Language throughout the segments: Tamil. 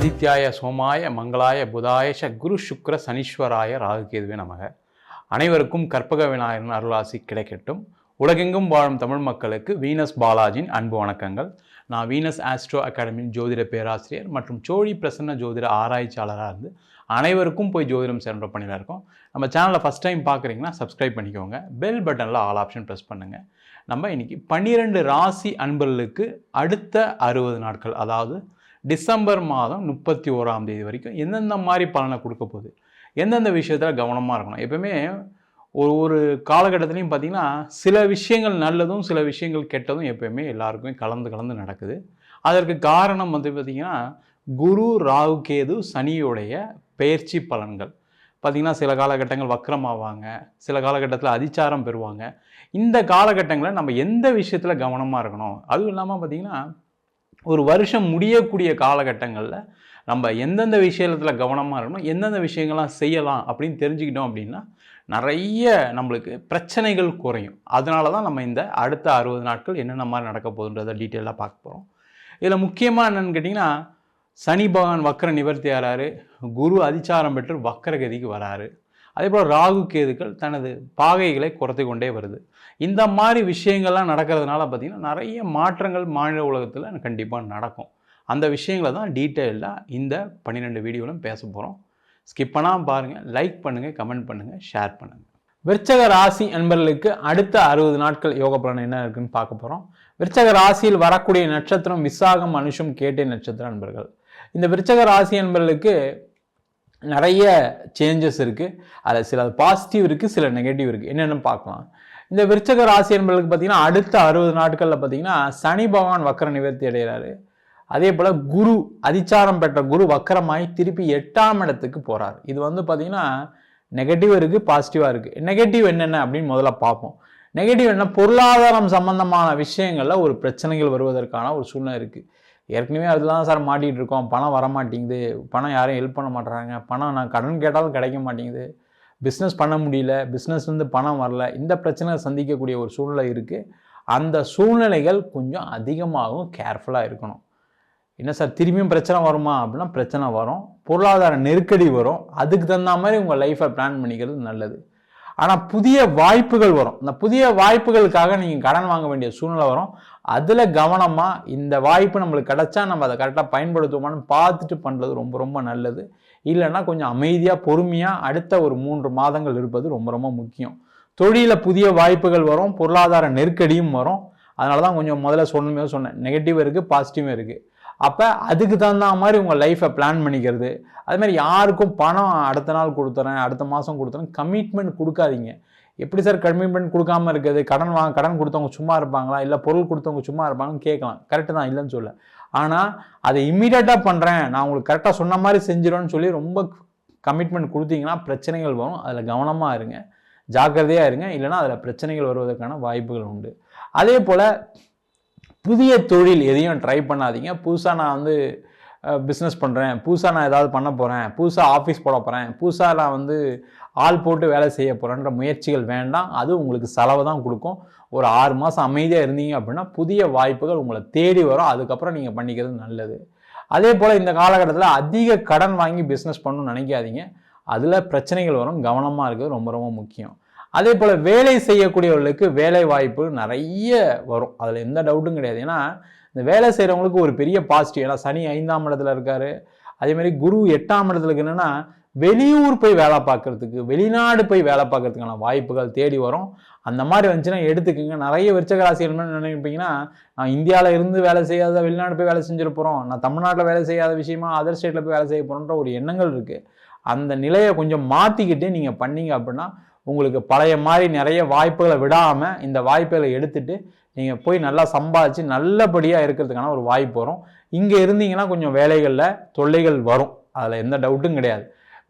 ஆதித்யாய சோமாய மங்களாய புதாயஷ குரு சுக்ர சனீஸ்வராய ராகுகேதுவே நமக. அனைவருக்கும் கற்பக விநாயகரின் அருளாசி கிடைக்கட்டும். உலகெங்கும் வாழும் தமிழ் மக்களுக்கு வீனஸ் பாலாஜியின் அன்பு வணக்கங்கள். நான் வீனஸ் ஆஸ்ட்ரோ அகாடமியின் ஜோதிட பேராசிரியர் மற்றும் சோழி பிரசன்ன ஜோதிட ஆராய்ச்சியாளராக இருந்து அனைவருக்கும் போய் ஜோதிடம் சேர்ந்த பணியில் இருக்கோம். நம்ம சேனலில் ஃபஸ்ட் டைம் பார்க்குறீங்கன்னா சப்ஸ்கிரைப் பண்ணிக்கோங்க. பெல் பட்டனில் ஆல் ஆப்ஷன் ப்ரெஸ் பண்ணுங்கள். நம்ம இன்றைக்கி 12 ராசி அன்பர்களுக்கு அடுத்த 60 நாட்கள், அதாவது டிசம்பர் மாதம் 31ஆம் தேதி வரைக்கும் எந்தெந்த மாதிரி பலனை கொடுக்க போகுது, எந்தெந்த விஷயத்தில் கவனமாக இருக்கணும். எப்பவுமே ஒரு காலகட்டத்துலையும் பார்த்திங்கன்னா சில விஷயங்கள் நல்லதும் சில விஷயங்கள் கெட்டதும் எப்போயுமே எல்லாருக்குமே கலந்து நடக்குது. அதற்கு காரணம் வந்து பார்த்திங்கன்னா குரு ராகு கேது சனியுடைய பெயர்ச்சி பலன்கள். பார்த்திங்கன்னா சில காலகட்டங்கள் வக்ரமாவாங்க, சில காலகட்டத்தில் அதிச்சாரம் பெறுவாங்க. இந்த காலகட்டங்களில் நம்ம எந்த விஷயத்தில் கவனமாக இருக்கணும், அதுவும் இல்லாமல் பார்த்திங்கன்னா ஒரு வருஷம் முடியக்கூடிய காலகட்டங்களில் நம்ம எந்தெந்த விஷயத்தில் கவனமாக இருக்கணும், எந்தெந்த விஷயங்கள்லாம் செய்யலாம் அப்படின்னு தெரிஞ்சுக்கிட்டோம் அப்படின்னா நிறைய நம்மளுக்கு பிரச்சனைகள் குறையும். அதனால தான் நம்ம இந்த அடுத்த 60 நாட்கள் என்னென்ன மாதிரி நடக்க போகுதுன்றதை டீட்டெயிலாக பார்க்க போகிறோம். இதில் முக்கியமாக என்னென்னு கேட்டிங்கன்னா, சனி பகவான் வக்கர நிவர்த்தி ஆகிறாரு, குரு அதிச்சாரம் பெற்று வக்கரகதிக்கு வராரு. அதே போல் ராகு கேதுக்கள் தனது பாகைகளை குறைத்து கொண்டே வருது. இந்த மாதிரி விஷயங்கள்லாம் நடக்கிறதுனால பார்த்திங்கன்னா நிறைய மாற்றங்கள் மாநில உலகத்தில் கண்டிப்பாக நடக்கும். அந்த விஷயங்களை தான் டீட்டெயிலாக இந்த 12 வீடியோவிலும் பேச போகிறோம். ஸ்கிப் பண்ணாமல் பாருங்கள், லைக் பண்ணுங்கள், கமெண்ட் பண்ணுங்கள், ஷேர் பண்ணுங்கள். விருச்சக ராசி அன்பர்களுக்கு அடுத்த 60 நாட்கள் யோக பலன் என்ன இருக்குன்னு பார்க்க போகிறோம். விருச்சக ராசியில் வரக்கூடிய நட்சத்திரம் விசாகம், அனுஷம், கேட்டை நட்சத்திர அன்பர்கள். இந்த விருச்சக ராசி அன்பர்களுக்கு நிறைய சேஞ்சஸ் இருக்குது. அதில் சில பாசிட்டிவ் இருக்குது, சில நெகட்டிவ் இருக்குது. என்னென்னு பார்க்கலாம். இந்த விருச்சக ராசி என்பர்களுக்கு பார்த்தீங்கன்னா அடுத்த 60 நாட்களில் பார்த்தீங்கன்னா சனி பகவான் வக்கர நிவர்த்தி அடைகிறாரு. அதே போல் குரு அதிச்சாரம் பெற்ற குரு வக்கரமாகி திருப்பி 8ஆம் இடத்துக்கு போகிறார். இது வந்து பார்த்தீங்கன்னா நெகட்டிவ் இருக்குது, பாசிட்டிவாக இருக்குது. நெகட்டிவ் என்னென்ன அப்படின்னு முதல்ல பார்ப்போம். நெகட்டிவ் என்ன, பொருளாதாரம் சம்பந்தமான விஷயங்களில் ஒரு பிரச்சனைகள் வருவதற்கான ஒரு சூழ்நிலை இருக்குது. ஏற்கனவே அதெல்லாம் சார் மாட்டிகிட்டு இருக்கோம், பணம் வரமாட்டேங்குது, பணம் யாரும் ஹெல்ப் பண்ண மாட்டுறாங்க, பணம் நான் கடன் கேட்டாலும் கிடைக்க மாட்டேங்குது, பிஸ்னஸ் பண்ண முடியல, பிஸ்னஸ் வந்து பணம் வரல, இந்த பிரச்சனை சந்திக்கக்கூடிய ஒரு சூழ்நிலை இருக்குது. அந்த சூழ்நிலைகள் கொஞ்சம் அதிகமாகவும் கேர்ஃபுல்லாக இருக்கணும். என்ன சார் திரும்பியும் பிரச்சனை வருமா அப்படின்னா பிரச்சனை வரும், பொருளாதார நெருக்கடி வரும். அதுக்கு தகுந்த மாதிரி உங்கள் லைஃப்பை பிளான் பண்ணிக்கிறது நல்லது. ஆனால் புதிய வாய்ப்புகள் வரும். இந்த புதிய வாய்ப்புகளுக்காக நீங்கள் கடன் வாங்க வேண்டிய சூழ்நிலை வரும். அதில் கவனமாக இந்த வாய்ப்பு நம்மளுக்கு கிடைச்சா நம்ம அதை கரெக்டாக பயன்படுத்துவோமான்னு பார்த்துட்டு பண்ணுறது ரொம்ப ரொம்ப நல்லது. இல்லைன்னா கொஞ்சம் அமைதியாக பொறுமையாக அடுத்த ஒரு 3 மாதங்கள் இருப்பது ரொம்ப ரொம்ப முக்கியம். தொழிலில் புதிய வாய்ப்புகள் வரும், பொருளாதார நெருக்கடியும் வரும். அதனால தான் கொஞ்சம் முதல்ல சொன்னேன், நெகட்டிவ் இருக்குது, பாசிட்டிவும் இருக்குது. அப்போ அதுக்கு தகுந்த மாதிரி உங்கள் லைஃப்பை பிளான் பண்ணிக்கிறது. அதுமாதிரி யாருக்கும் பணம் அடுத்த நாள் கொடுத்துறேன், அடுத்த மாதம் கொடுத்துறேன், கமிட்மெண்ட் கொடுக்காதீங்க. எப்படி சார் கமிட்மெண்ட் கொடுக்காமல் இருக்குது, கடன் கொடுத்தவங்க சும்மா இருப்பாங்களா, இல்லை பொருள் கொடுத்தவங்க சும்மா இருப்பாங்கன்னு கேட்கலாம். கரெக்டு தான், இல்லைன்னு சொல்ல. ஆனால் அதை இம்மீடியட்டாக பண்ணுறேன், நான் உங்களுக்கு கரெக்டாக சொன்ன மாதிரி செஞ்சிடும்னு சொல்லி ரொம்ப கமிட்மெண்ட் கொடுத்தீங்கன்னா பிரச்சனைகள் வரும். அதில் கவனமாக இருங்க, ஜாக்கிரதையாக இருங்க. இல்லைனா அதில் பிரச்சனைகள் வருவதற்கான வாய்ப்புகள் உண்டு. அதே போல் புதிய தொழில் எதையும் ட்ரை பண்ணாதீங்க. புதுசாக நான் வந்து பிஸ்னஸ் பண்ணுறேன், புதுசாக நான் ஏதாவது பண்ண போகிறேன், புதுசாக ஆஃபீஸ் போட போகிறேன், புதுசாக நான் வந்து ஆள் போட்டு வேலை செய்ய போகிறேன்ற முயற்சிகள் வேண்டாம். அது உங்களுக்கு செலவு தான் கொடுக்கும். ஒரு 6 மாதம் அமைதியாக இருந்தீங்க அப்படின்னா புதிய வாய்ப்புகள் உங்களை தேடி வரும். அதுக்கப்புறம் நீங்கள் பண்ணிக்கிறது நல்லது. அதே போல் இந்த காலகட்டத்தில் அதிக கடன் வாங்கி பிஸ்னஸ் பண்ணணும்னு நினைக்காதீங்க. அதில் பிரச்சனைகள் வரும், கவனமாக இருக்கிறது ரொம்ப ரொம்ப முக்கியம். அதே போல் வேலை செய்யக்கூடியவர்களுக்கு வேலை வாய்ப்பு நிறைய வரும், அதில் எந்த டவுட்டும் கிடையாது. ஏன்னா இந்த வேலை செய்கிறவங்களுக்கு ஒரு பெரிய பாசிட்டிவ். ஏன்னா சனி 5ஆம் இடத்துல இருக்கார். அதேமாதிரி குரு 8ஆம் இடத்துல இருக்கு. என்னென்னா வெளியூர் போய் வேலை பார்க்குறதுக்கு, வெளிநாடு போய் வேலை பார்க்குறதுக்கான வாய்ப்புகள் தேடி வரும். அந்த மாதிரி வந்துச்சுன்னா எடுத்துக்கோங்க. நிறைய விருச்சக ராசிகள் நினைப்பீங்கன்னா, நான் இந்தியாவில் இருந்து வேலை செய்யாத வெளிநாடு போய் வேலை செஞ்சுட்டு போகிறோம், நான் தமிழ்நாட்டில் வேலை செய்யாத விஷயமா அதர் ஸ்டேட்டில் போய் வேலை செய்ய போகிறோன்ற ஒரு எண்ணங்கள் இருக்குது. அந்த நிலையை கொஞ்சம் மாற்றிக்கிட்டு நீங்கள் பண்ணீங்க அப்படின்னா உங்களுக்கு பழைய மாதிரி நிறைய வாய்ப்புகளை விடாமல் இந்த வாய்ப்புகளை எடுத்துகிட்டு நீங்கள் போய் நல்லா சம்பாதிச்சு நல்லபடியாக இருக்கிறதுக்கான ஒரு வாய்ப்பு வரும். இங்கே இருந்தீங்கன்னா கொஞ்சம் வேலைகளில் தொல்லைகள் வரும், அதில் எந்த டவுட்டும் கிடையாது.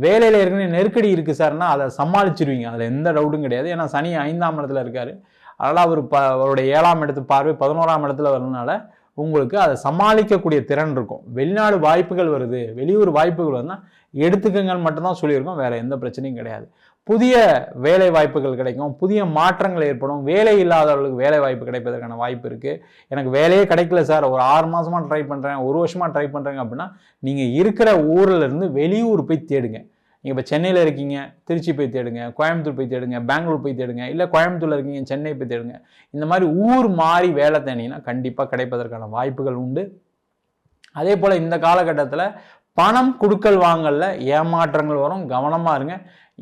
வேலையில் ஏற்கனவே நெருக்கடி இருக்குது சார்னா அதை சமாளிச்சிருவீங்க, அதில் எந்த டவுட்டும் கிடையாது. ஏன்னா சனி 5ஆம் இடத்துல இருக்கார். அதனால் அவருடைய 7ஆம் இடத்து பார்வை 11ஆம் இடத்துல வரதுனால உங்களுக்கு அதை சமாளிக்கக்கூடிய திறன் இருக்கும். வெளிநாடு வாய்ப்புகள் வருது, வெளியூர் வாய்ப்புகள் வருதுன்னா எடுத்துக்கங்கன்னு மட்டும்தான் சொல்லியிருக்கோம், வேறு எந்த பிரச்சனையும் கிடையாது. புதிய வேலை வாய்ப்புகள் கிடைக்கும், புதிய மாற்றங்கள் ஏற்படும், வேலை இல்லாதவர்களுக்கு வேலை வாய்ப்பு கிடைப்பதற்கான வாய்ப்பு இருக்குது. எனக்கு வேலையே கிடைக்கல சார், ஒரு 6 மாதமாக ட்ரை பண்ணுறேன், 1 வருஷமாக ட்ரை பண்ணுறேங்க அப்படின்னா நீங்கள் இருக்கிற ஊரில் இருந்து வெளியூர் போய் தேடுங்க. நீங்கள் இப்போ சென்னையில் இருக்கீங்க, திருச்சி போய் தேடுங்க, கோயம்புத்தூர் போய் தேடுங்க, பெங்களூர் போய் தேடுங்க, இல்லை கோயம்புத்தூரில் இருக்கீங்க சென்னை போய் தேடுங்க. இந்த மாதிரி ஊர் மாறி வேலை தேடிங்கன்னா கண்டிப்பாக கிடைப்பதற்கான வாய்ப்புகள் உண்டு. அதே போல் இந்த காலகட்டத்தில் பணம் கொடுக்கல் வாங்கல ஏமாற்றங்கள் வரும், கவனமாக இருங்க.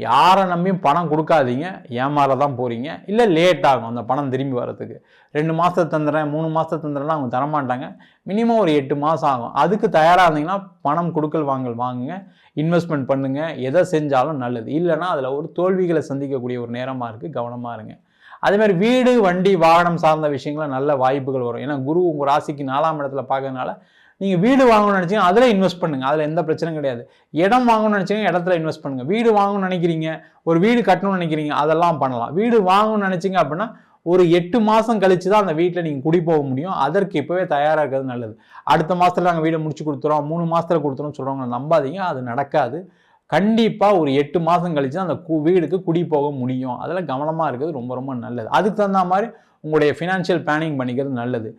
யாரை நம்பியும் பணம் கொடுக்காதீங்க, ஏமாற தான் போகிறீங்க. இல்லை லேட் ஆகும் அந்த பணம் திரும்பி வரதுக்கு. 2 மாதத்தை தந்துடுறேன், 3 மாதத்தை தந்துடுறேன்னா அவங்க தரமாட்டாங்க. மினிமம் ஒரு 8 மாதம் ஆகும். அதுக்கு தயாராக இருந்தீங்கன்னா பணம் கொடுக்கல் வாங்குங்க, இன்வெஸ்ட்மெண்ட் பண்ணுங்கள். எதை செஞ்சாலும் நல்லது. இல்லைன்னா அதில் ஒரு தோல்விகளை சந்திக்கக்கூடிய ஒரு நேரமாக இருக்குது, கவனமாக இருங்க. அதேமாதிரி வீடு, வண்டி, வாகனம் சார்ந்த விஷயங்கள நல்ல வாய்ப்புகள் வரும். ஏன்னா குரு உங்கள் ராசிக்கு 4ஆம் இடத்துல பார்க்கறதுனால நீங்கள் வீடு வாங்கணும்னு நினச்சிங்கன்னா அதில் இன்வெஸ்ட் பண்ணுங்கள், அதில் எந்த பிரச்சனையும் கிடையாது. இடம் வாங்கணும்னு நினச்சிங்கன்னா இடத்துல இன்வெஸ்ட் பண்ணுங்கள். வீடு வாங்கணும்னு நினைக்கிறீங்க, ஒரு வீடு கட்டணும்னு நினைக்கிறீங்க, அதெல்லாம் பண்ணலாம். வீடு வாங்கணும்னு நினச்சிங்க அப்படின்னா ஒரு 8 மாதம் கழிச்சு தான் அந்த வீட்டில் நீங்கள் குடி போக முடியும். அதற்கு இப்போவே தயாராக இருக்கிறது நல்லது. அடுத்த மாதத்தில் நாங்கள் வீடை முடிச்சு கொடுத்துறோம், 3 மாதத்தில் கொடுத்துறோம்னு சொல்கிறவங்க நம்பாதீங்க, அது நடக்காது. கண்டிப்பாக ஒரு 8 மாதம் கழிச்சு அந்த வீடுக்கு குடி போக முடியும். அதில் கவனமாக இருக்கிறது ரொம்ப ரொம்ப நல்லது. அதுக்கு தகுந்த மாதிரி உங்களுடைய ஃபினான்ஷியல் பிளானிங் பண்ணிக்கிறது நல்லது.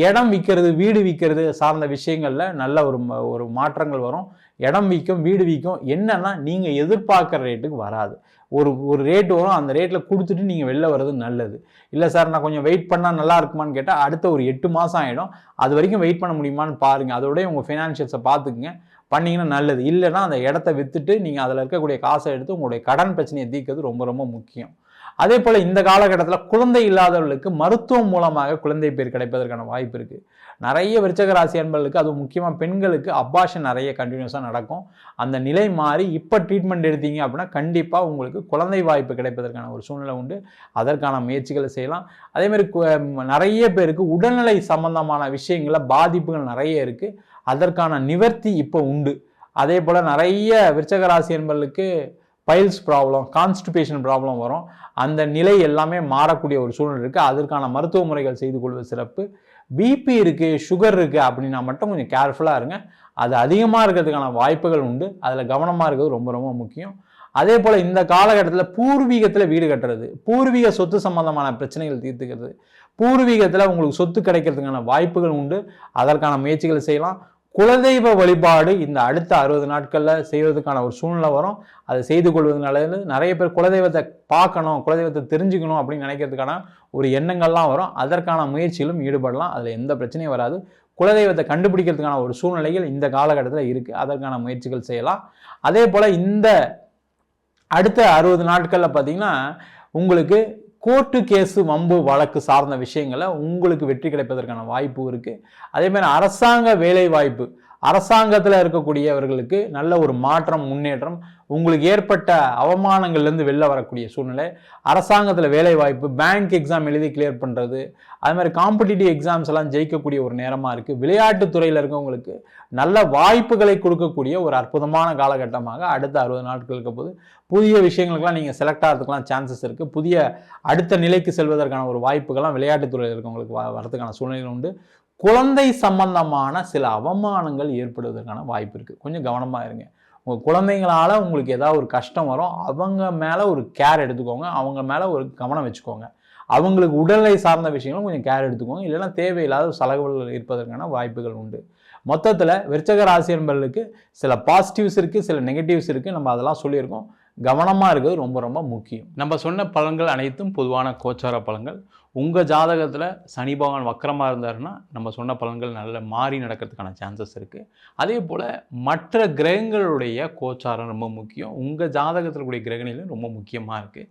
இடம் விற்கிறது, வீடு விற்கிறது சார்ந்த விஷயங்களில் நல்ல ஒரு மாற்றங்கள் வரும். இடம் விற்கும், வீடு விற்கும். என்னன்னா நீங்கள் எதிர்பார்க்குற ரேட்டுக்கு வராது. ஒரு ரேட்டு வரும், அந்த ரேட்டில் கொடுத்துட்டு நீங்கள் வெளில வர்றது நல்லது. இல்லை சார் நான் கொஞ்சம் வெயிட் பண்ணால் நல்லா இருக்குமான்னு கேட்டால் அடுத்த ஒரு 8 மாதம் ஆகிடும். அது வரைக்கும் வெயிட் பண்ண முடியுமான்னு பாருங்கள். அதோடய உங்கள் ஃபினான்ஷியல்ஸை பார்த்துக்குங்க, பண்ணிங்கன்னா நல்லது. இல்லைன்னா அந்த இடத்த விற்றுட்டு நீங்கள் அதில் இருக்கக்கூடிய காசை எடுத்து உங்களுடைய கடன் பிரச்சனையை தீர்க்கிறது ரொம்ப ரொம்ப முக்கியம். அதே போல் இந்த காலகட்டத்தில் குழந்தை இல்லாதவர்களுக்கு மருத்துவம் மூலமாக குழந்தை பேர் கிடைப்பதற்கான வாய்ப்பு இருக்குது. நிறைய விருச்சக ராசி அன்பர்களுக்கு, அதுவும் முக்கியமாக பெண்களுக்கு அபார்ஷன் நிறைய கண்டினியூஸாக நடக்கும். அந்த நிலை மாறி இப்போ ட்ரீட்மெண்ட் எடுத்தீங்க அப்படின்னா கண்டிப்பாக உங்களுக்கு குழந்தை வாய்ப்பு கிடைப்பதற்கான ஒரு சூழ்நிலை உண்டு. அதற்கான முயற்சிகளை செய்யலாம். அதேமாதிரி நிறைய பேருக்கு உடல்நிலை சம்பந்தமான விஷயங்களில் பாதிப்புகள் நிறைய இருக்குது. அதற்கான நிவர்த்தி இப்போ உண்டு. அதே போல் நிறைய விருச்சக ராசி அன்பர்களுக்கு பைல்ஸ் ப்ராப்ளம், கான்ஸ்டிபேஷன் ப்ராப்ளம் வரும். அந்த நிலை எல்லாமே மாறக்கூடிய ஒரு சூழ்நிலை இருக்குது. அதற்கான மருத்துவ முறைகள் செய்து கொள்வது சிறப்பு. பிபி இருக்குது, சுகர் இருக்குது அப்படின்னா மட்டும் கொஞ்சம் கேர்ஃபுல்லாக இருங்க. அது அதிகமாக இருக்கிறதுக்கான வாய்ப்புகள் உண்டு. அதில் கவனமாக இருக்கிறது ரொம்ப ரொம்ப முக்கியம். அதே போல் இந்த காலகட்டத்தில் பூர்வீகத்தில் வீடு கட்டுறது, பூர்வீக சொத்து சம்பந்தமான பிரச்சனைகள் தீர்த்துக்கிறது, பூர்வீகத்தில் உங்களுக்கு சொத்து கிடைக்கிறதுக்கான வாய்ப்புகள் உண்டு. அதற்கான முயற்சிகள் செய்யலாம். குலதெய்வ வழிபாடு இந்த அடுத்த 60 நாட்களில் செய்வதற்கான ஒரு சூழ்நிலை வரும். அதை செய்து கொள்வது நல்லது. நிறைய பேர் குலதெய்வத்தை பார்க்கணும், குலதெய்வத்தை தெரிஞ்சுக்கணும் அப்படின்னு நினைக்கிறதுக்கான ஒரு எண்ணங்கள்லாம் வரும். அதற்கான முயற்சியிலும் ஈடுபடலாம். அதில் எந்த பிரச்சனையும் வராது. குலதெய்வத்தை கண்டுபிடிக்கிறதுக்கான ஒரு சூழ்நிலைகள் இந்த காலகட்டத்தில் இருக்குது. அதற்கான முயற்சிகள் செய்யலாம். அதே போல் இந்த அடுத்த 60 நாட்களில் பார்த்தீங்கன்னா உங்களுக்கு கோர்ட்டு கேஸு, வம்பு வழக்கு சார்ந்த விஷயங்களை உங்களுக்கு வெற்றி கிடைப்பதற்கான வாய்ப்பு இருக்குது. அதேமாதிரி அரசாங்க வேலை வாய்ப்பு, அரசாங்கத்தில் இருக்கக்கூடியவர்களுக்கு நல்ல ஒரு மாற்றம், முன்னேற்றம். உங்களுக்கு ஏற்பட்ட அவமானங்கள்லேருந்து வெளில வரக்கூடிய சூழ்நிலை, அரசாங்கத்தில் வேலை வாய்ப்பு, பேங்க் எக்ஸாம் எழுதி கிளியர் பண்ணுறது, அது மாதிரி காம்படிட்டிவ் எக்ஸாம்ஸ் எல்லாம் ஜெயிக்கக்கூடிய ஒரு நேரமாக இருக்குது. விளையாட்டுத்துறையில் இருக்கவங்களுக்கு நல்ல வாய்ப்புகளை கொடுக்கக்கூடிய ஒரு அற்புதமான காலகட்டமாக அடுத்த 60 நாட்கள் இருக்க போது. புதிய விஷயங்களுக்கெல்லாம் நீங்கள் செலக்ட் ஆகிறதுக்கெல்லாம் சான்சஸ் இருக்குது. புதிய அடுத்த நிலைக்கு செல்வதற்கான ஒரு வாய்ப்புகள்லாம் விளையாட்டுத்துறையில் இருக்கவங்களுக்கு வரதுக்கான சூழ்நிலை உண்டு. குழந்தை சம்பந்தமான சில அவமானங்கள் ஏற்படுவதற்கான வாய்ப்பு இருக்குது. கொஞ்சம் கவனமாக இருங்க. உங்கள் குழந்தைங்களால் உங்களுக்கு ஏதாவது ஒரு கஷ்டம் வரும். அவங்க மேலே ஒரு கேர் எடுத்துக்கோங்க. அவங்க மேலே ஒரு கவனம் வச்சுக்கோங்க. அவங்களுக்கு உடல்நிலை சார்ந்த விஷயங்களும் கொஞ்சம் கேர் எடுத்துக்கோங்க. இல்லைன்னா தேவையில்லாத செலவுகள் இருப்பதற்கான வாய்ப்புகள் உண்டு. மொத்தத்தில் விருச்சக ராசி என்பவர்களுக்கு சில பாசிட்டிவ்ஸ் இருக்குது, சில நெகட்டிவ்ஸ் இருக்குது. நம்ம அதெல்லாம் சொல்லியிருக்கோம். கவனமாக இருக்கிறது ரொம்ப ரொம்ப முக்கியம். நம்ம சொன்ன பலன்கள் அனைத்தும் பொதுவான கோச்சார பலன்கள். உங்கள் ஜாதகத்தில் சனி பகவான் வக்கரமாக இருந்தாருன்னா நம்ம சொன்ன பலன்கள் நல்ல மாறி நடக்கிறதுக்கான சான்சஸ் இருக்குது. அதே போல் மற்ற கிரகங்களுடைய கோச்சாரம் ரொம்ப முக்கியம். உங்கள் ஜாதகத்தில் கூடிய கிரகணிலும் ரொம்ப முக்கியமாக இருக்குது.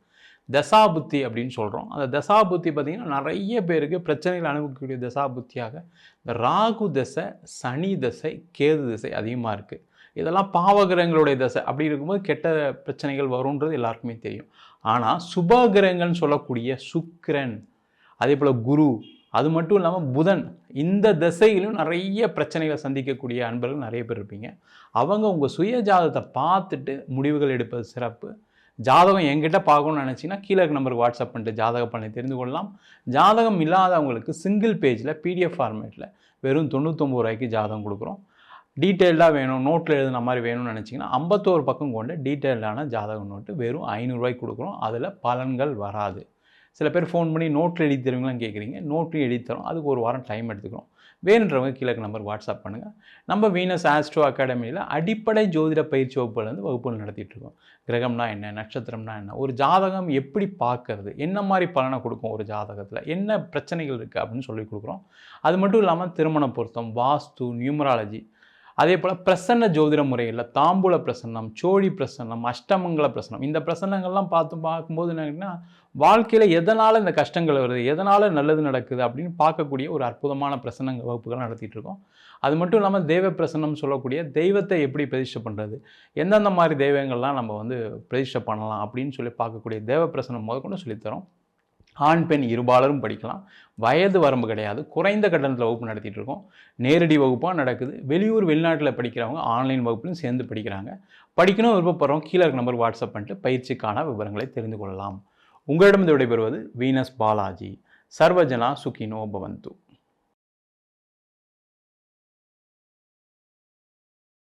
தசாபுத்தி அப்படின்னு சொல்கிறோம். அந்த தசாபுத்தி பார்த்திங்கன்னா நிறைய பேருக்கு பிரச்சனைகள் அனுபவிக்கக்கூடிய தசாபுத்தியாக இந்த ராகு தசை, சனி தசை, கேது தசை அதிகமாக இருக்குது. இதெல்லாம் பாவகிரகங்களுடைய தசை. அப்படி இருக்கும்போது கெட்ட பிரச்சனைகள் வரும்ன்றது எல்லாருக்குமே தெரியும். ஆனால் சுபகிரகங்கள்னு சொல்லக்கூடிய சுக்கிரன், அதே போல் குரு, அது மட்டும் இல்லாமல் புதன், இந்த திசையிலும் நிறைய பிரச்சனைகளை சந்திக்கக்கூடிய அன்பர்கள் நிறைய பேர் இருப்பீங்க. அவங்க உங்கள் சுய ஜாதகத்தை பார்த்துட்டு முடிவுகள் எடுப்பது சிறப்பு. ஜாதகம் என்கிட்ட பார்க்கணும்னு நினச்சிங்கன்னா கீழே இருக்க நம்பருக்கு வாட்ஸ்அப் பண்ணிட்டு ஜாதக பலனை தெரிந்து கொள்ளலாம். ஜாதகம் இல்லாதவங்களுக்கு சிங்கிள் பேஜில் PDF ஃபார்மேட்டில் வெறும் 99 ரூபாய்க்கு ஜாதகம் கொடுக்குறோம். டீட்டெயில்டாக வேணும், நோட்டில் எழுதுன மாதிரி வேணும்னு நினச்சிங்கன்னா 51 பக்கம் கொண்ட டீட்டெயில்டான ஜாதக நோட்டு வெறும் ₹500 கொடுக்குறோம். அதில் பலன்கள் வராது. சில பேர் ஃபோன் பண்ணி நோட்டில் எழுதி தருவீங்களான்னு கேட்குறீங்க. நோட்லையும் எழுதி தரோம். அதுக்கு ஒரு வாரம் டைம் எடுத்துக்கிறோம். வேணுன்றவங்க கீழே நம்பர் வாட்ஸ்அப் பண்ணுங்கள். நம்ம வீனஸ் ஆஸ்ட்ரோ அகாடமியில் அடிப்படை ஜோதிட பயிற்சி வகுப்புலேருந்து வகுப்புகள் நடத்திட்டுருக்கோம். கிரகம்னா என்ன, நட்சத்திரம்னா என்ன, ஒரு ஜாதகம் எப்படி பார்க்கறது, என்ன மாதிரி பலனை கொடுக்கும் ஒரு ஜாதகத்தில், என்ன பிரச்சனைகள் இருக்குது அப்படின்னு சொல்லி கொடுக்குறோம். அது மட்டும் இல்லாமல் திருமண பொருத்தம், வாஸ்து, நியூமராலஜி, அதே போல் பிரசன்ன ஜோதிட முறையில் தாம்பூல பிரசன்னம், சோழி பிரசன்னம், அஷ்டமங்கல பிரசன்னம், இந்த பிரசன்னங்கள்லாம் பார்க்கும்போது என்னன்னா வாழ்க்கையில் எதனால் இந்த கஷ்டங்கள் வருது, எதனால் நல்லது நடக்குது அப்படின்னு பார்க்கக்கூடிய ஒரு அற்புதமான பிரசன்னங்கள் வகுப்புகள் நடத்திட்டு இருக்கோம். அது மட்டும் இல்லாமல் தெய்வ பிரசன்னம் சொல்லக்கூடிய தெய்வத்தை எப்படி பிரதிஷ்டை பண்ணுறது, எந்தெந்த மாதிரி தெய்வங்கள்லாம் நம்ம பிரதிஷ்டை பண்ணலாம் அப்படின்னு சொல்லி பார்க்கக்கூடிய தேவ பிரசன்னம் முதற்கொண்டு சொல்லித்தரோம். ஆண் பெண் இருபாலரும் படிக்கலாம். வயது வரம்பு கிடையாது. குறைந்த கட்டணத்தில் வகுப்பு நடத்திட்டு இருக்கோம். நேரடி வகுப்பாக நடக்குது. வெளியூர் வெளிநாட்டில் படிக்கிறவங்க ஆன்லைன் வகுப்புலையும் சேர்ந்து படிக்கிறாங்க. படிக்கணும் விருப்பப்படுறவங்க கீழே இருக்க நம்பர் வாட்ஸ்அப் பண்ணிட்டு பயிற்சிக்கான விவரங்களை தெரிந்து கொள்ளலாம். உங்களிடம் விடைபெறுவது வீனஸ் பாலாஜி. சர்வஜனா சுகினோ பவந்து.